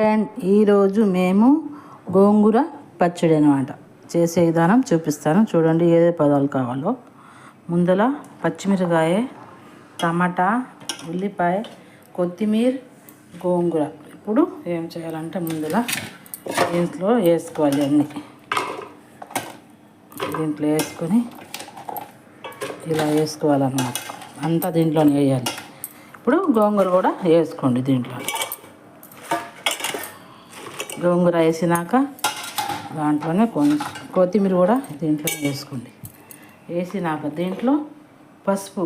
Friend, ఈరోజు మేము గోంగూర పచ్చడి అనమాట చేసే విధానం చూపిస్తాను. చూడండి ఏ పదాలు కావాలో. ముందల పచ్చిమిరకాయ, టమాటా, ఉల్లిపాయ, కొత్తిమీర, గోంగూర. ఇప్పుడు ఏం చేయాలంటే ముందల దీంట్లో వేసుకోవాలి. అన్నీ దీంట్లో వేసుకొని ఇలా వేసుకోవాలన్నమాట. అంతా దీంట్లోనే వేయాలి. ఇప్పుడు గోంగూర కూడా వేసుకోండి. దీంట్లో గోంగూర వేసినాక దాంట్లోనే కొత్తిమీర కూడా దీంట్లో వేసుకోండి. వేసినాక దీంట్లో పసుపు,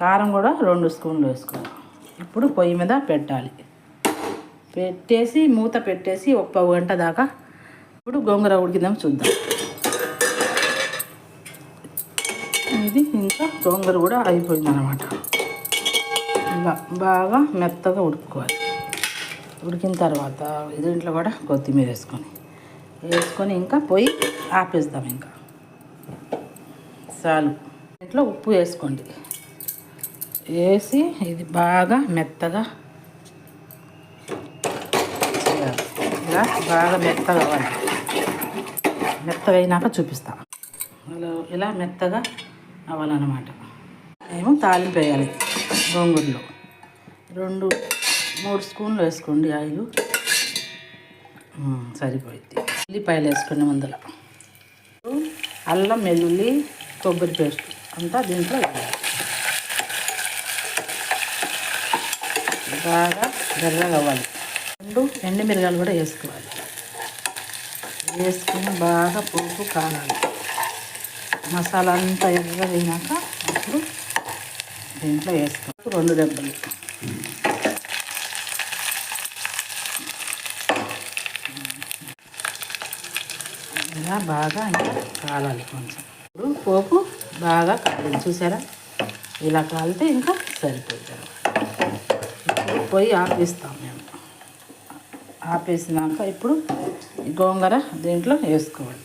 కారం కూడా 2 స్పూన్లు వేసుకోవాలి. ఇప్పుడు పొయ్యి మీద పెట్టాలి. పెట్టేసి మూత పెట్టేసి ఒక 1 గంట దాకా. ఇప్పుడు గోంగూర ఉడికిందాం చూద్దాం. ఇది ఇంకా గోంగూర కూడా అయిపోయింది అన్నమాట. ఇలా బాగా మెత్తగా ఉడుకోవాలి. ఉడికిన తర్వాత దీంట్లో కూడా కొత్తిమీర వేసుకొని ఇంకా పొయ్యి ఆపేద్దాం. ఇంకా చాలు. దీంట్లో ఉప్పు వేసుకోండి. వేసి ఇది బాగా మెత్తగా ఇలా బాగా మెత్తగా అవ్వాలి. మెత్తగా అయినాక చూపిస్తా. ఇలా మెత్తగా అవ్వాలన్నమాట. మేము తాలింపు వేయాలి. గోంగూరలో 2-3 స్పూన్లు వేసుకోండి ఆయిల్. సరిపోయింది. ఉల్లిపాయలు వేసుకోండి. ముందర అల్లం, వెల్లుల్లి, కొబ్బరి పేస్ట్ అంతా దీంట్లో వేయాలి. బాగా ఎర్రగా అవ్వాలి. 2 ఎండుమిరగాయలు కూడా వేసుకోవాలి. వేసుకుని బాగా పోపు కాలాలి. మసాలా అంతా ఎర్రగా అయినాక అప్పుడు దీంట్లో వేసుకోవాలి. 2 దెబ్బలు ఇలా బాగా ఇంకా కాలాలి కొంచెం. ఇప్పుడు పోపు బాగా కాలేదు చూసారా? ఇలా కాలితే ఇంకా సరిపోతుంది. ఇప్పుడు పొయ్యి ఆపేస్తాం మేము. ఆపేసినాక ఇప్పుడు గోంగూర దీంట్లో వేసుకోవాలి.